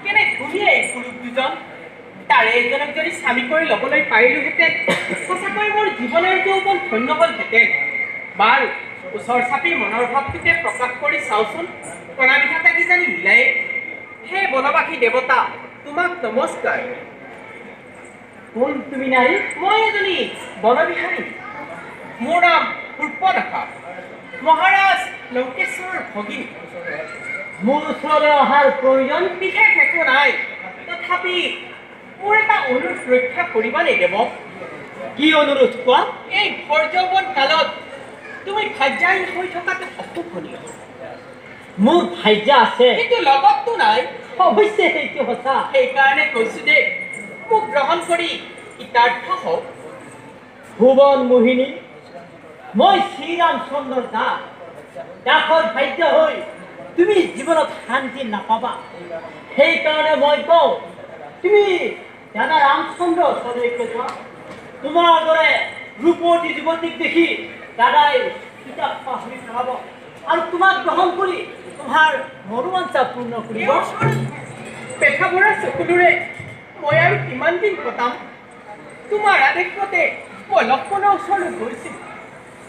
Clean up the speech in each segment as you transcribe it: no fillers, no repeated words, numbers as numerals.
কেনে ধুনীয়া এই পুৰুষ দুজন তাৰে এজনক যদি স্বামী কৰি ল'বলৈ পাৰিলোহেঁতেন সঁচাকৈ মোৰ জীৱনৰ যৌৱন ধন্য হ'লহেঁতেন বাৰু ওচৰ চাপি মনৰ ভাৱটোকে প্ৰকাশ কৰি চাওঁচোন প্ৰণাবিধাতা কিজানি মিলাই হে বনবাসী দেৱতা তোমাক নমস্কাৰ কোন তুমি নাৰী মই এজনী বনবিহাৰী মোৰ নাম সূৰ্পনখা মহাৰাজ লংকেশ্বৰ ভগিনী মোৰ ওচৰলৈ অহাৰ প্ৰয়োজন বিশেষ একো নাই তথাপি মোৰ এটা অনুৰোধ ৰক্ষা কৰিবানে দেৱক কি অনুৰোধ কোৱা এই ভৰ যৌৱন কালত তুমি ভাজ্যাহীন হৈ থকাটো অশুভনীয় মোৰ ভাজ্যা আছে কিন্তু লগততো নাই অৱশ্যে সেইটো সঁচা সেইকাৰণে কৈছো যে মোক গ্ৰহণ কৰি কৃতাৰ্থ হওক ভুৱন মোহিনী মই শ্ৰীৰামচন্দ্ৰৰ দাস দাসৰ ভাগ্য হৈ তুমি জীৱনত শান্তি নাপাবা সেইকাৰণে মই কওঁ তুমি দাদা ৰামচন্দ্ৰ ওচৰলৈকে যোৱা তোমাৰ দৰে ৰূপৱতী যুৱতীক দেখি দাদাই কিতাপ পাহৰি পেলাব আৰু তোমাক গ্ৰহণ কৰি তোমাৰ মনোবাঞ্ছা পূৰ্ণ কৰিব পেশাভৰা চকুলোৰে মই আৰু কিমান দিন কটাম তোমাৰ আদেশ মতে মই লক্ষ্মণৰ ওচৰলৈ গৈছিলোঁ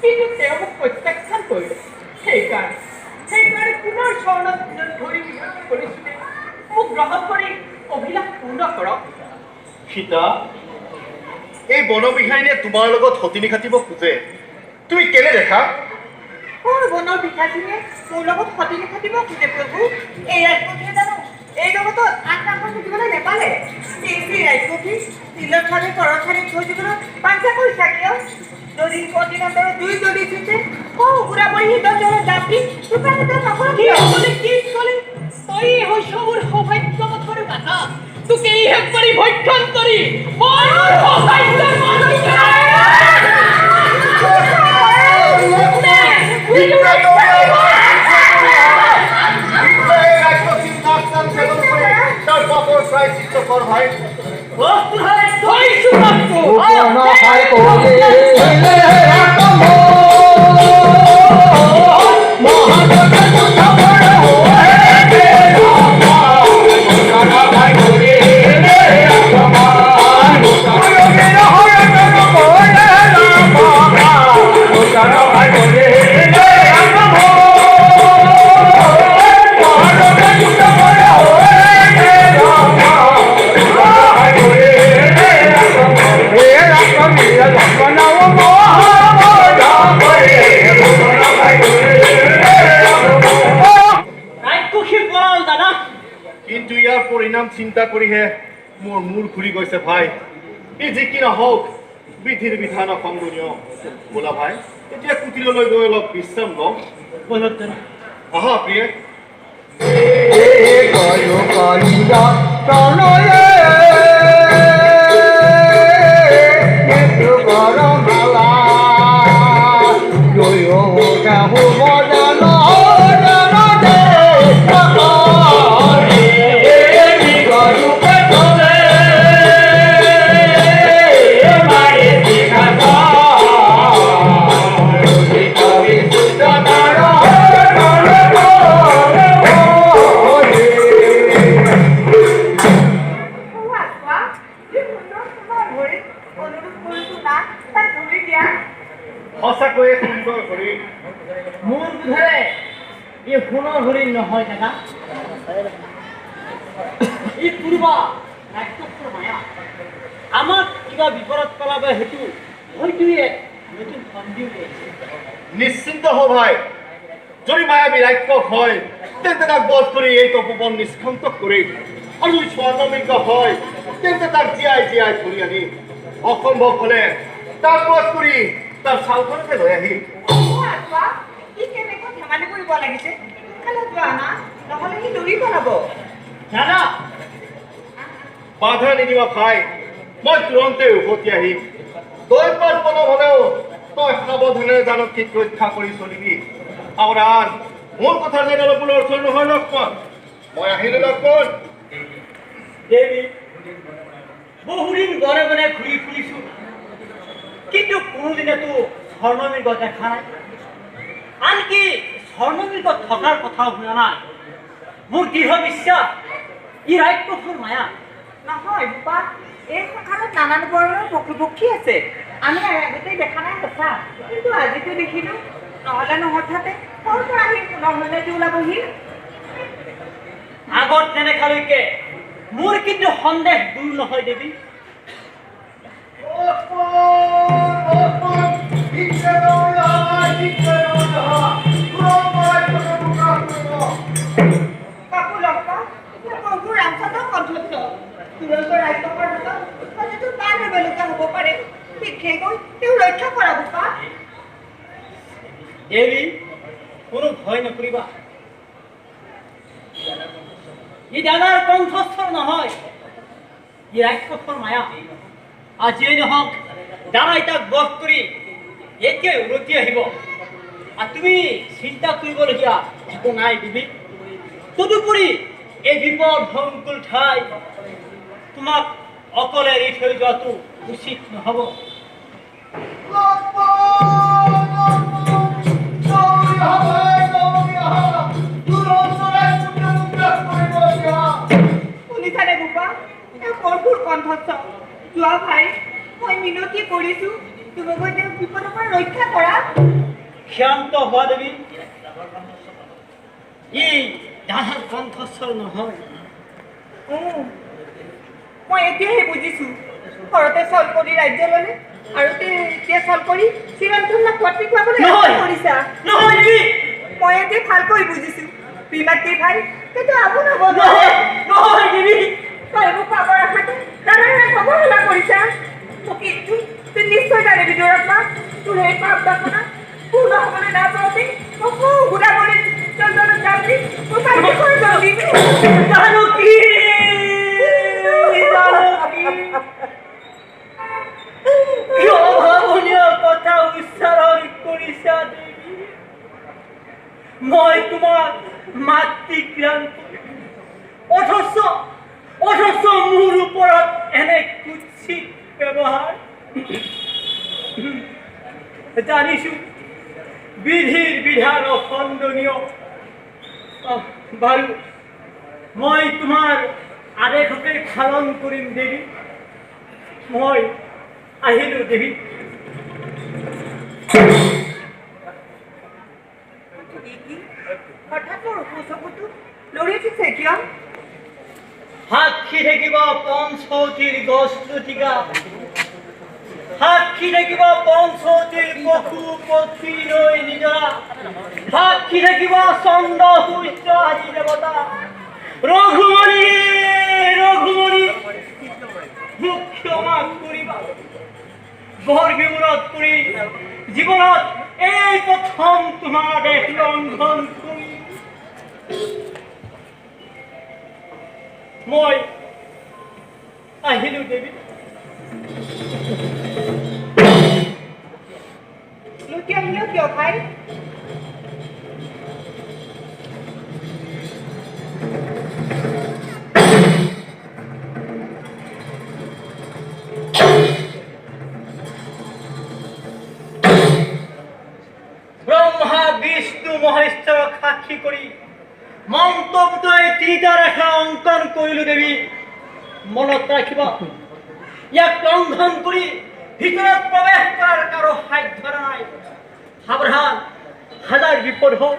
কিন্তু তেওঁ মোক প্ৰত্যাখ্যান কৰিলে সেইকাৰণে পুনৰ চৰণত ধৰি কৰিছোঁ মোক গ্ৰহণ কৰি অভিলাষ পূৰ্ণ কৰক সীতা এই বনবিহাৰীয়ে তোমাৰ লগত সতিনী খাটিব খোজে তুমি কেনে দেখা কোন বনৰ বিধাতীয়ে মোৰ লগত সতিনী খাটিব খোজে প্ৰভু এই ৰাজপথে জানো এই জগতত আন কাষৰ খুজিবলৈ নেপালে এই ৰাজপথি তিলৰ ঠালে তৰৰ ঠালে থৈ দিবলৈ বাঞ্ছা কৰিছা কিয় নদীৰ প্ৰতিনন্দৰ দুই জ্বলিছে বুঢ়া বহি দজৰ যাত্ৰী দোকানতে নকৰা কি ক'লে তই হৈছ মোৰ সৌভাগ্যমতৰ কথা তোকে এই শেষ কৰি ভক্ষণ কৰি মই সৌভাগ্যৰ ভাই কিন্তু ইয়াৰ পৰিণাম চিন্তা কৰিহে মোৰ মূৰ ঘূৰি গৈছে ভাই ই যি কি নহওক বিধিৰ বিধান অসংগনীয় বোলা ভাই এতিয়া কুটিৰলৈ গৈ অলপ বিশ্ৰাম লওঁ আহা প্ৰিয়ে সঁচাকৈয়ে সুন্দৰ হৰিণ মোৰ বোধেৰে এই সোণৰ হৰিণ নহয় দাদা এই পূৰ্বা ৰাক্ষসৰ মায়া আমাক কিবা বিপদত পেলাব হেতু হয়তোৱে নতুন সন্দেহ উলিয়াইছে নিশ্চিন্ত হ ভাই যদি মায়াবী ৰাক্ষস হয় তেন্তে তাক বধ কৰি এই তপোবন নিষ্কণ্টক কৰি আৰু স্বৰ্ণমৃগ হয় তেন্তে তাক জীয়াই জীয়াই ধৰি আনি অসম্ভৱ হলে তাক বধ কৰি তাৰ চাউলখনকে লৈ আহিম ধেমালি কৰিব লাগিছে নহলে সি দৌৰি পেলাব দাদা বাধা নিদিবা ভাই মই তুৰন্তে উভতি আহিম দৈপাত পলম হলেও তই সাৱধানে জানকীক ৰক্ষা কৰি চলিবি আৰু আন মোৰ কথা যেন অলপ অৰ্থ নহয় লক্ষ্মণ মই আহিলো লক্ষ্মণ দেৱী বহুদিন গনে গনে ঘূৰি ফুৰিছো কিন্তু কোনোদিনেতো স্বৰ্ণমৃগ দেখা নাই আনকি স্বৰ্ণমৃগ থকাৰ কথাও শুনা নাই মোৰ দৃঢ় বিশ্বাস ই ৰাক্ষসৰ মায়া। নহয় বোপা, এই সংসাৰত নানান ধৰণৰ পশু পক্ষী আছে। আমি আগতেই দেখা নাই সঁচা, কিন্তু আজিতো দেখিলো। নহ'লে হঠাতে ক'ৰ পৰা আহি নহ'লেতো ওলাবহি। আগত নেদেখালৈকে মোৰ কিন্তু সন্দেহ দূৰ নহয় দেৱী। কাকো লগ পাওঁ, প্ৰভু ৰামচন্দ্ৰ কণ্ঠস্থ। তুৰন্ত ৰাজ্যৰ হাতত হয়তো তাৰ বেলেগে হ'ব পাৰে। বিশেষকৈ তেওঁ ৰক্ষা কৰা বোপা। দেৱী, কোনো ভয় নকৰিবা। ই দাদাৰ কণ্ঠস্থৰ নহয়, ই ৰাক্ষসৰ মায়া। আজিয়েই নহওক দাদাই তাক বধ কৰি এতিয়াই উভতি আহিব। আৰু তুমি চিন্তা কৰিবলগীয়া একো নাই দেৱী। তদুপৰি এই বিপদ সংকুল ঠাই তোমাক অকলে এৰি থৈ যোৱাটো উচিত নহ'ব। শুনিছানে বোপা, তেওঁ কঠোৰ কণ্ঠস্থ। যোৱা ভাই, মই মিনতি কৰিছো, তোমাক তেওঁক বিপদৰ পৰা ৰক্ষা কৰা। ক্ষান্ত হোৱা দেৱী, ই দাদাৰ কণ্ঠস্বৰ নহয়। মই এতিয়াহে বুজিছো। ঘৰতে চল কৰি ৰাজ্য ল'লে আৰু এতিয়া চল কৰি চিৰন্তন পত্নী খুৱাবলৈ নহয়। কৰিছা। নহয় দেৱী, মই এতিয়া ভালকৈ বুজিছো। বিমাতৃ ভাই কিন্তু আপোন হ'ব নহয়, নহয় দেৱী। তই মোক পাবৰ আশাতে দাদাৰে অৱহেলা কৰিছা। মোক কিন্তু তুই নিশ্চয় জানিবি দুৰাত্মা, তোৰ এই পাপ বাসনা পূৰ্ণ হ'বলৈ নাপাওঁতে মোক সুধা কৰি জলজলত যাবি মোৰ পাইছে কৰি জলদি। জানকী, জানকী, কি অভাৱনীয় কথা উচ্চাৰণ কৰিছা দেৱী। মই তোমাক মাতৃক্ৰান্ত, অথচ মোৰ ওপৰত এনে কুৎসিত ব্যৱহাৰ। জানিছো বিধিৰ বিধান অখণ্ডনীয়। বাৰু, মই তোমাৰ আদেশকে পালন কৰিম দেৱী। মই আহিলো দেৱী। হঠাৎ মোৰ চকুটো লৰি উঠিছে কিয়? সাক্ষী থাকিব পঞ্চৱতীৰ গছ লতিকা, সাক্ষী থাকিব পঞ্চৱতীৰ পশু পক্ষী নৈ নিজৰা, সাক্ষী থাকিব চন্দ্ৰ সূৰ্য আদি দেৱতা। ৰঘুমণি, ৰঘুমণি, মোক ক্ষমা কৰিবা। গৰ্ভমূৰত পৰি জীৱনত এই প্ৰথম তোমাৰ দেশ লংঘন কৰি মই আহিলো দেৱী। লুটি আহিলেও কিয় ভাই? ব্ৰহ্মা বিষ্ণু মহেশ্বৰক সাক্ষী কৰি মন্তব্যই তিনিটা ৰেখা অংকন কৰিলো দেৱী। মনত ৰাখিবা, ইয়াক লংঘন কৰি ভিতৰত প্ৰৱেশ কৰাৰ কাৰো সাধ্য নাই। সাৱধান, হাজাৰ বিপদ হওক,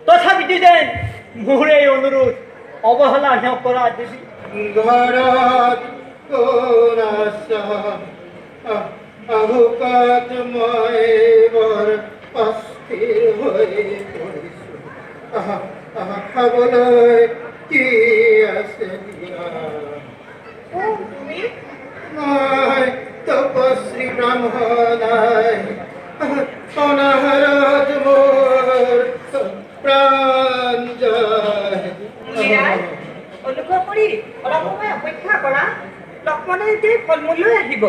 তথাপিতো যেন মোৰ এই অনুৰোধ অৱহেলা নকৰা দেৱী। ঘৰত কোন আছা? আহুকাত মই বৰ অস্থিৰ হৈ পৰিছো। খাবলৈ কি আছে দিয়া? তুমি মই তপস্বী ব্ৰাহ্মণাই, অনাহাৰত মোৰ প্ৰাণ যায়। মীৰাই, অনুগ্ৰহ কৰি অলপ সময় অপেক্ষা কৰা। লক্ষ্মণে এতিয়া ফল মূল লৈ আহিব,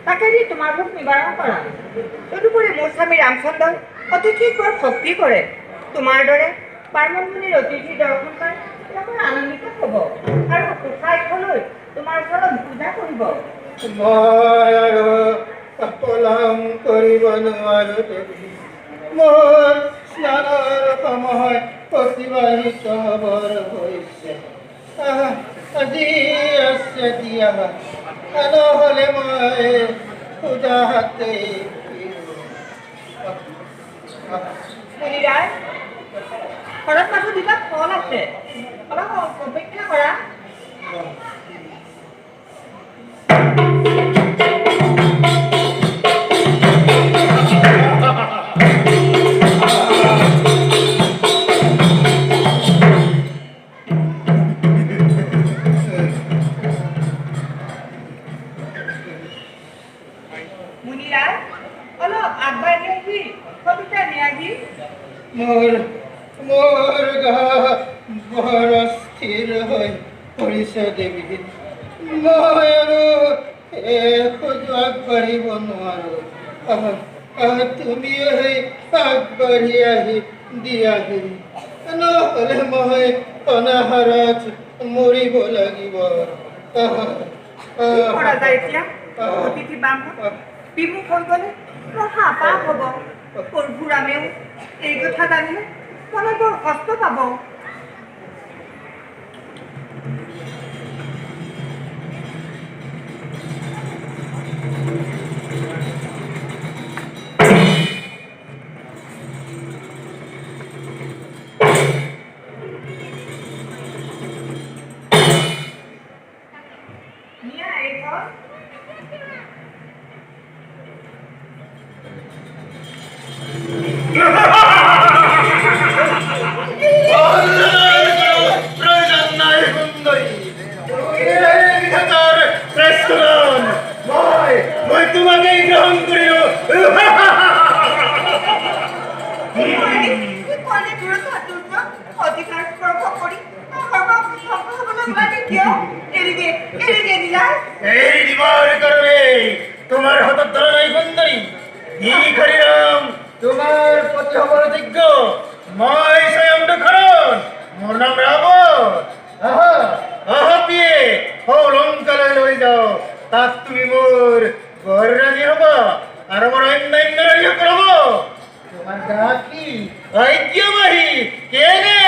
তাকে দি তোমাৰ ভোক নিবাৰণ কৰা। তদুপৰি মোৰ স্বামী ৰামচন্দ্ৰই অতিথিক বৰ ভক্তি কৰে। তোমাৰ দৰে পাৰ্বণমুনিৰ অতিথি দৰ্শন পাই তেওঁ আনন্দিত হ'ব আৰু সুখাইলৈ তোমাৰ ওচৰত পূজা কৰিব। মই আৰু পলম কৰিব নোৱাৰো দেৱী। মোৰ স্নানৰ সময় অতিবাহিত হ'বৰ হৈছে। আজি আছে দিয়া নহ'লে মই সুধা হাতে মুনিৰাজ, ঘৰত মানুহ দুটা ফল আছে, অলপ অপেক্ষা কৰা। মুনিৰাজ, অলপ আগবাঢ়ি আহি কবিতা নিয়াহি। মোৰ গা বৰ অস্থিৰ হৈ পৰিছে দেৱী। মই আৰু খোজ আগবাঢ়িব নোৱাৰো। তুমিও সেই আগবাঢ়ি আহি দিয়াহি, নহ'লে মই অনাহাৰত মৰিব লাগিব। কি কৰা যায় এতিয়া? অতিথি বান্ধৱ বিমুখ হৈ গ'লে মহা পাপ হ'ব। পৰশুৰামেও এই কথা জানিলে মনত বৰ কষ্ট পাব। নিয়া এই ঘৰ। প্ৰয়োজন নাই সুন্দৰী, মই তোমাকেই গ্ৰহণ কৰিল। অধিকাৰ স্পৰ্শ কৰি কিয় এৰি দিলা? এই দিবার কারণে তোমার হঠাৎ ধরা নাই সুন্দরী। ই করিলাম তোমার প্রতি হবার যোগ্য। মই স্বয়ং দক্ষরণ, মোর নাম রাবণ। পিয়ে অলঙ্কারে লই যাও, তাত তুমি মোর ঘর রানী হবা আর আমার অন্যান্য রানী করব। তোমার গা কি ঐক্যবাহী কেনে?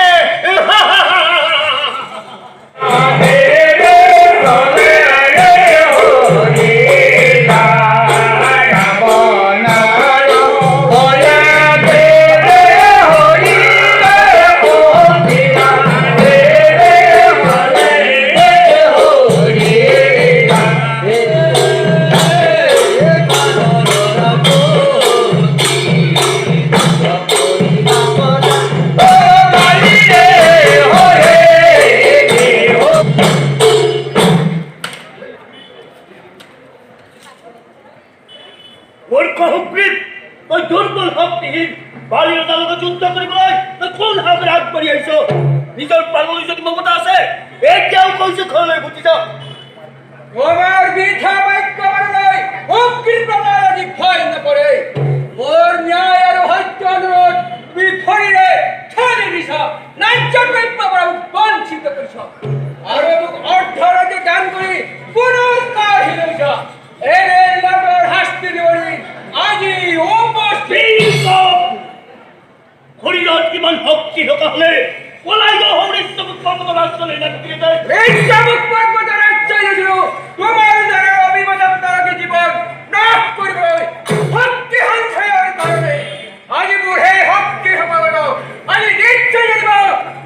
নিজৰ প্ৰাণলৈ যদি মমতা আছে, এতিয়াও কৈছো ঘৰলৈ গুচি যাওক। আমার মিঠা বাক্য বাড়াই অকৃপণা আজি ভয় নকরে। মোর ন্যায় আর হত্য অনুরোধ বিফরিরে ঠানি দিছ, ন্যায্য প্রাপ্য বড় বঞ্চিত করিস। আর মোক অর্থ রাজ্য দান করি কোনো কাজ লইছ। এরে লাগর হাসতে দিবনি আজি উপস্থিত। শরীরত কিমান শক্তি থকা হলে পলাই গৈ হৰিশ্চমুখ পৰ্বত ৰাজ্যলৈ নামিলে যায়। এই চাবুক পর্বত রাজ্য হয়েছিল তোমার দ্বারা অভিবাদন দ্বারা জীবন নাশ করবে। ভক্তি সঞ্চয়ের কারণে আজি বুড়ে ভক্তি সমাগত আজি নিশ্চয় জানিব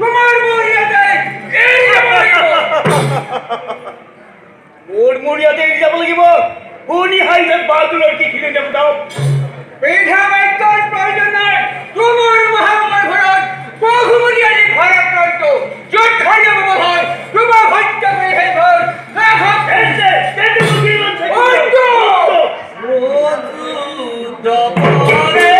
তোমার মরিয়াতে এই যাব লাগিব। মোৰ মৰিয়াতে এৰি যাব লাগিব। শুনি হাইছে বাহাদুৰৰ কি খিলে যাব দাও। পিঠা বাক্যৰ প্ৰয়োজন নাই। তোমাৰ মহাবলৰ ঘৰত বহুমূলীয়া যি ভাৰাক্ৰান্ত য'ত খাদ্য ব্যৱহাৰ তোমাৰ সত্য কৰি সেই ঘৰ নাশক এসে তেতে মুখি লঞ্চে অন্ত হে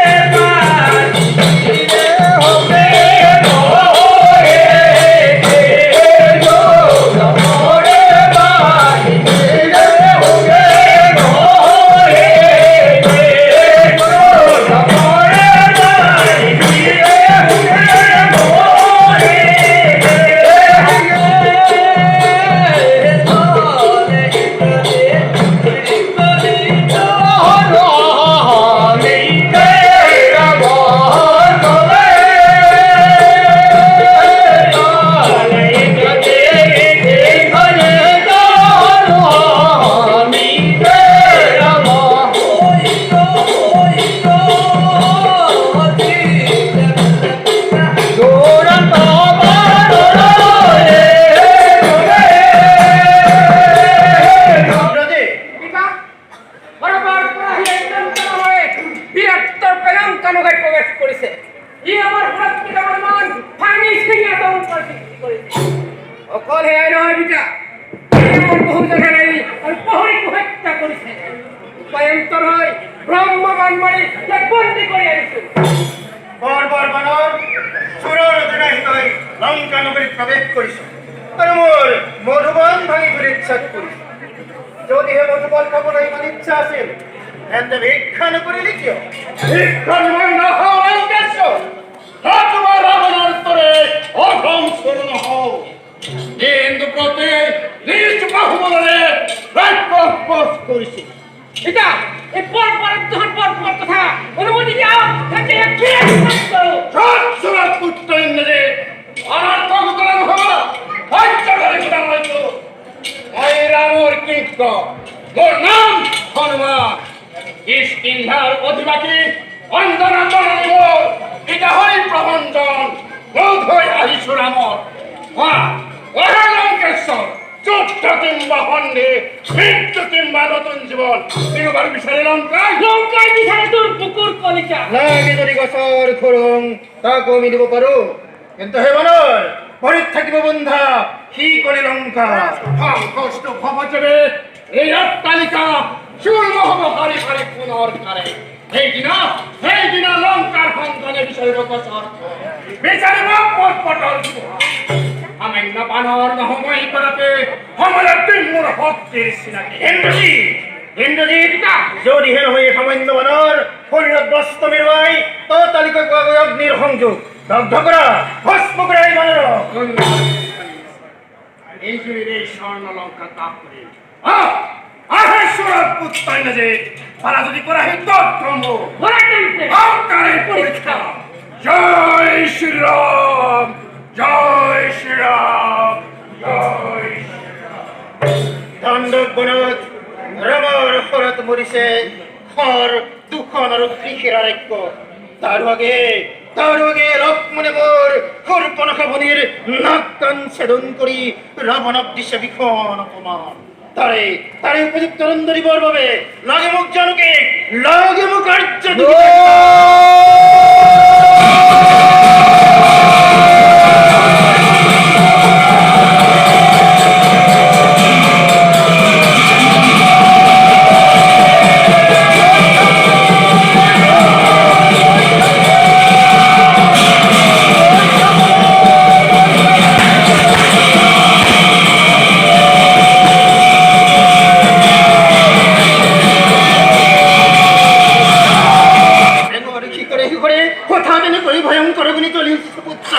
আমার বহু জায়গা নাই আর প্রহরীকে হত্যা করেছে ভয়ঙ্কর হয় ব্রহ্মবান মারি এক বন্দি করে আনিছে বর্বর বানর সুরর অধিনায়িত হয়ে লঙ্কা নগরী প্রবেশ করিস আর মোর মধুবন ভাঙি করে ইচ্ছা করিস যদি হে মধুবন খাব নাই মানে ইচ্ছা আছে এতে ভিক্ষা ন করিলি কিয় ভিক্ষা নয় না হও লঙ্কেশ্বর তোমার রাবণের তরে অধম শরণ হও কিন্তু প্রতি নিজ বাহুবলে রাক্ষস করিস এটা এই পর যখন পর কথা অনুমতি দাও তাকে একটু করো সৎসুরত পুত্র ইন্দ্রে অনর্থক কলম হব হত্যা করে গুদাম হইতো ওই রামর কীর্ত মোর নাম হনুমান কিষ্কিন্ধার অধিবাসী অন্ধনান্দন মোর এটা হয় প্রবঞ্চন বোধ হয় আহিসুরামর লঙ্কেশ্বর যুদ্ধ কিংবা হন্ডে মৃত্যু কিংবা নতুন জীবন তিনবার বিচারে লঙ্কায় লঙ্কায় বিছানে তোর পুকুর কলিকা লাগে যদি গছর খরং তাকে আমি দিব পারো কিন্তু হে বানর পরিত থাকিব বন্ধা কি করে লঙ্কা ভাব কষ্ট ভবচরে এই অট্টালিকা চূর্ণ হব হারি হারি পুনর কারে এই দিনা লঙ্কার সন্তানে বিষয়র গছর বিচারে পট পটল সামান্য বানর নহময় করাতে সময়ের তিমুর হত্যের সিনাকে ইন্দ্রজিৎ যদি হেন হয়ে সামান্য বানর শরীরত বস্ত মেরুয়াই তো তালিকা অগ্নির সংযোগ দগ্ধ করা ভস্ম করে এই বানর এই জুড়ে স্বর্ণ লঙ্কা তাপ করে আহেশ্বর পুত্তাই না যে পারা যদি করা হে তত্রম ঘোড়া টানতে অঙ্কারের পরীক্ষা জয় শ্রীরাম জয় শ্রীরাম জয় দণ্ডক বনত রমর হরত মরিছে হর দুখন আর কৃষির আরেক্য তার আগে লক্ষ্মণে মোর হরপনখা বনির নাক কান ছেদন করি রাবণ দিশে বিখন অপমান তারে উপযুক্ত রন্দরি বর পাবে লাগে মুখ জানুকে লাগে মুখ আর্য ভয়ঙ্কর গুণী চলে উঠছে পুত্র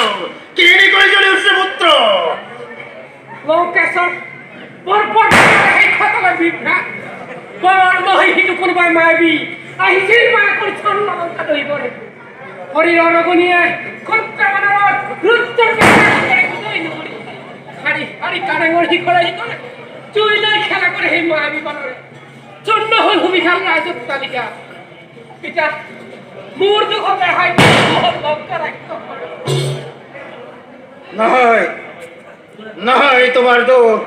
কেড়ে করে চলে উঠছে পুত্র লঙ্কেশ্বর পর এই খতলা বিভ্রা বর নহি হিটু কোনবাই মায়াবী আহিছিল মায়া করে ছন্ন লঙ্কা দই করে হরির অরগনিয়ে খন্ত্রা বানর রুত্তর করে কুদই নগরি হারি কানে গড়ি করে চুই লই খেলা করে এই মায়াবী বানরে চন্ন হল ভূমিখাল রাজত তালিকা পিতা মূর দুঃখ দেখাই লঙ্কা রাখতে নহয় তোমার দোষ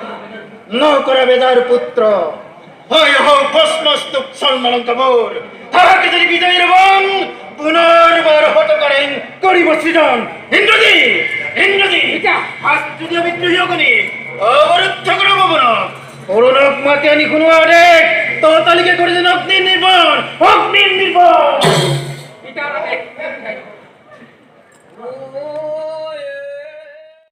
ন করা বেদার পুত্র হয় হোক ভস্মস্তুক স্বর্ণলঙ্কা মোর তাহাকে যদি বিজয়ের বন পুনর্বার হত করেন করিব সৃজন ইন্দ্রজি আজ যদি আমি প্রিয়গণী অবরুদ্ধ করব না অরুণক মাতে আনি কোনো আরে তো তালিকা করে দেন অগ্নির নির্বাণ এটা